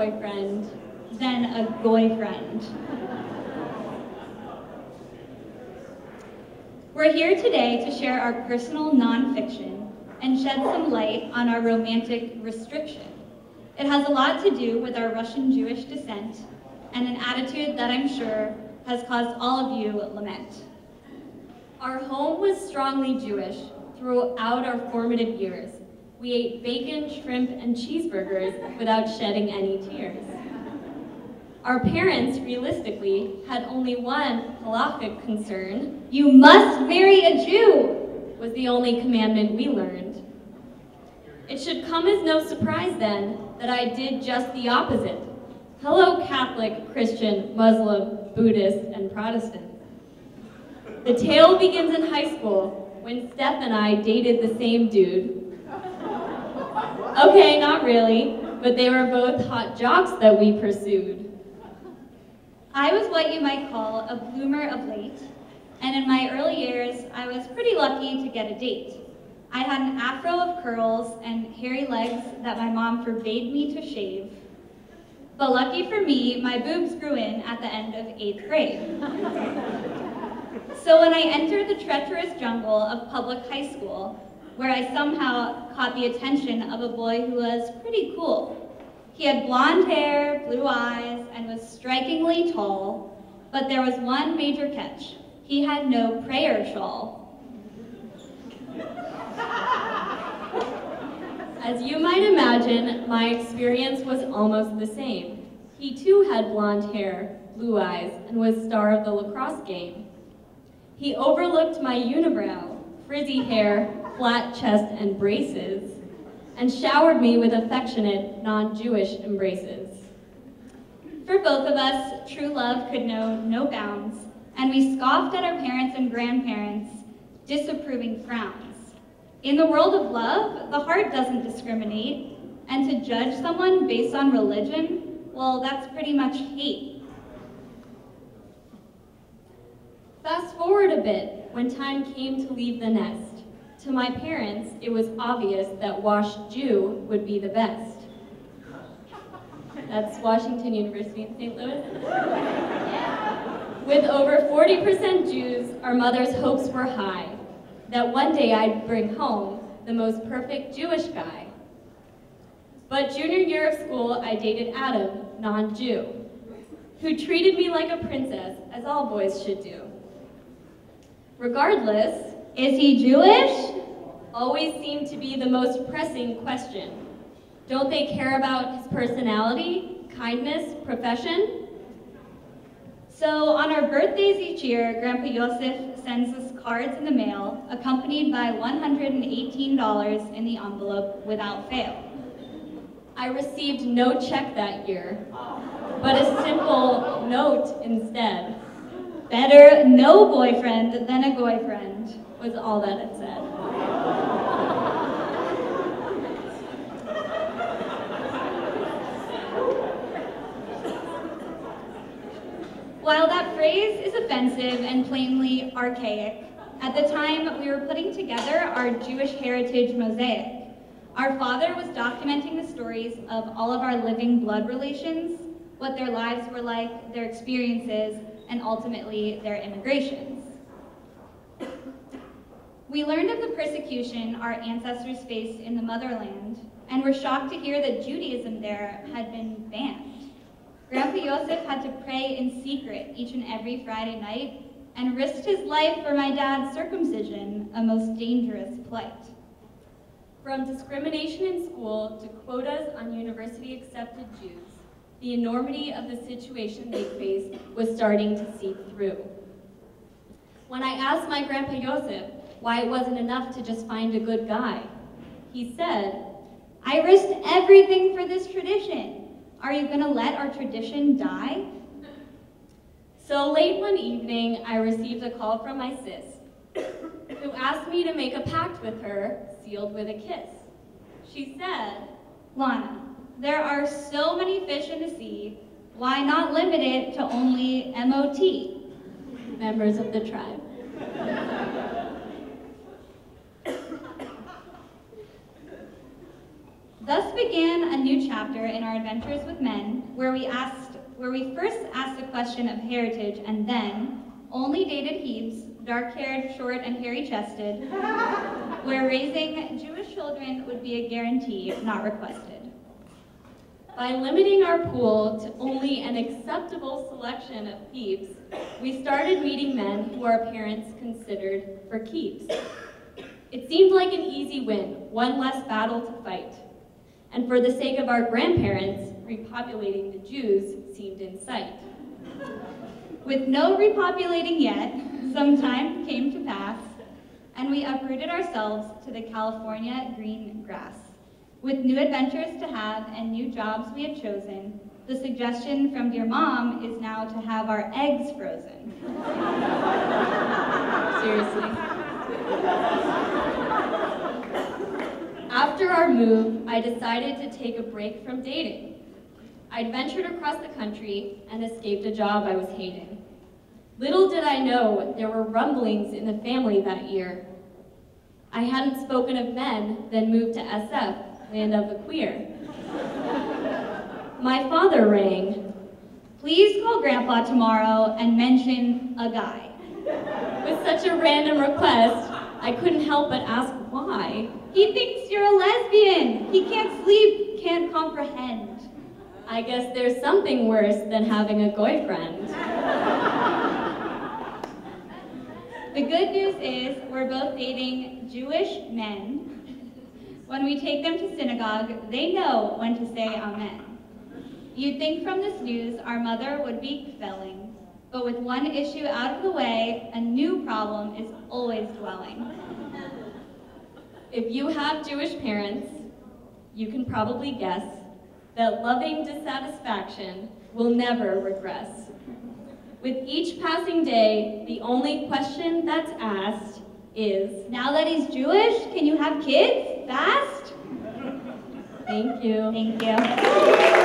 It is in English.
boyfriend, then a goyfriend. We're here today to share our personal nonfiction and shed some light on our romantic restriction. It has a lot to do with our Russian Jewish descent and an attitude that I'm sure has caused all of you lament. Our home was strongly Jewish throughout our formative years. We ate bacon, shrimp, and cheeseburgers without shedding any tears. Our parents, realistically, had only one halachic concern. You must marry a Jew, was the only commandment we learned. It should come as no surprise then that I did just the opposite. Hello, Catholic, Christian, Muslim, Buddhist, and Protestant. The tale begins in high school when Steph and I dated the same dude. Okay, not really, but they were both hot jocks that we pursued. I was what you might call a bloomer of late, and in my early years, I was pretty lucky to get a date. I had an afro of curls and hairy legs that my mom forbade me to shave. But lucky for me, my boobs grew in at the end of 8th grade. So when I entered the treacherous jungle of public high school, where I somehow caught the attention of a boy who was pretty cool. He had blonde hair, blue eyes, and was strikingly tall, but there was one major catch. He had no prayer shawl. As you might imagine, my experience was almost the same. He too had blonde hair, blue eyes, and was star of the lacrosse game. He overlooked my unibrow, frizzy hair, flat chest, and braces, and showered me with affectionate, non-Jewish embraces. For both of us, true love could know no bounds, and we scoffed at our parents and grandparents' disapproving frowns. In the world of love, the heart doesn't discriminate, and to judge someone based on religion, well, that's pretty much hate. Fast forward a bit, when time came to leave the nest. To my parents, it was obvious that washed Jew would be the best. That's Washington University in St. Louis. With over 40% Jews, our mother's hopes were high, that one day I'd bring home the most perfect Jewish guy. But junior year of school, I dated Adam, non-Jew, who treated me like a princess, as all boys should do. Regardless, is he Jewish? Always seemed to be the most pressing question. Don't they care about his personality, kindness, profession? So on our birthdays each year, Grandpa Yosef sends us cards in the mail, accompanied by $118 in the envelope without fail. I received no check that year, but a simple note instead. Better no boyfriend than a goyfriend, was all that it said. While that phrase is offensive and plainly archaic, at the time we were putting together our Jewish heritage mosaic. Our father was documenting the stories of all of our living blood relations, what their lives were like, their experiences, and ultimately their immigrations. We learned of the persecution our ancestors faced in the motherland, and were shocked to hear that Judaism there had been banned. Grandpa Yosef had to pray in secret each and every Friday night, and risked his life for my dad's circumcision, a most dangerous plight. From discrimination in school to quotas on university-accepted Jews, the enormity of the situation they faced was starting to seep through. When I asked my Grandpa Yosef why it wasn't enough to just find a good guy, he said, "I risked everything for this tradition. Are you gonna let our tradition die?" So late one evening, I received a call from my sis, who asked me to make a pact with her, sealed with a kiss. She said, "Lana, there are so many fish in the sea, why not limit it to only MOT, members of the tribe?" Thus began a new chapter in our adventures with men, where we first asked the question of heritage and then only dated Hebes, dark-haired, short, and hairy-chested, where raising Jewish children would be a guarantee, not requested. By limiting our pool to only an acceptable selection of peeps, we started meeting men who our parents considered for keeps. It seemed like an easy win, one less battle to fight. And for the sake of our grandparents, repopulating the Jews seemed in sight. With no repopulating yet, some time came to pass, and we uprooted ourselves to the California green grass. With new adventures to have and new jobs we had chosen, the suggestion from dear mom is now to have our eggs frozen. Seriously. After our move, I decided to take a break from dating. I'd ventured across the country and escaped a job I was hating. Little did I know there were rumblings in the family that year. I hadn't spoken of men, then moved to SF, land of the queer. My father rang. Please call Grandpa tomorrow and mention a guy. With such a random request, I couldn't help but ask why. He thinks you're a lesbian. He can't sleep, can't comprehend. I guess there's something worse than having a goyfriend. The good news is we're both dating Jewish men. When we take them to synagogue, they know when to say amen. You'd think from this news our mother would be felling, but with one issue out of the way, a new problem is always dwelling. If you have Jewish parents, you can probably guess that loving dissatisfaction will never regress. With each passing day, the only question that's asked is, now that he's Jewish, can you have kids fast? Thank you. Thank you.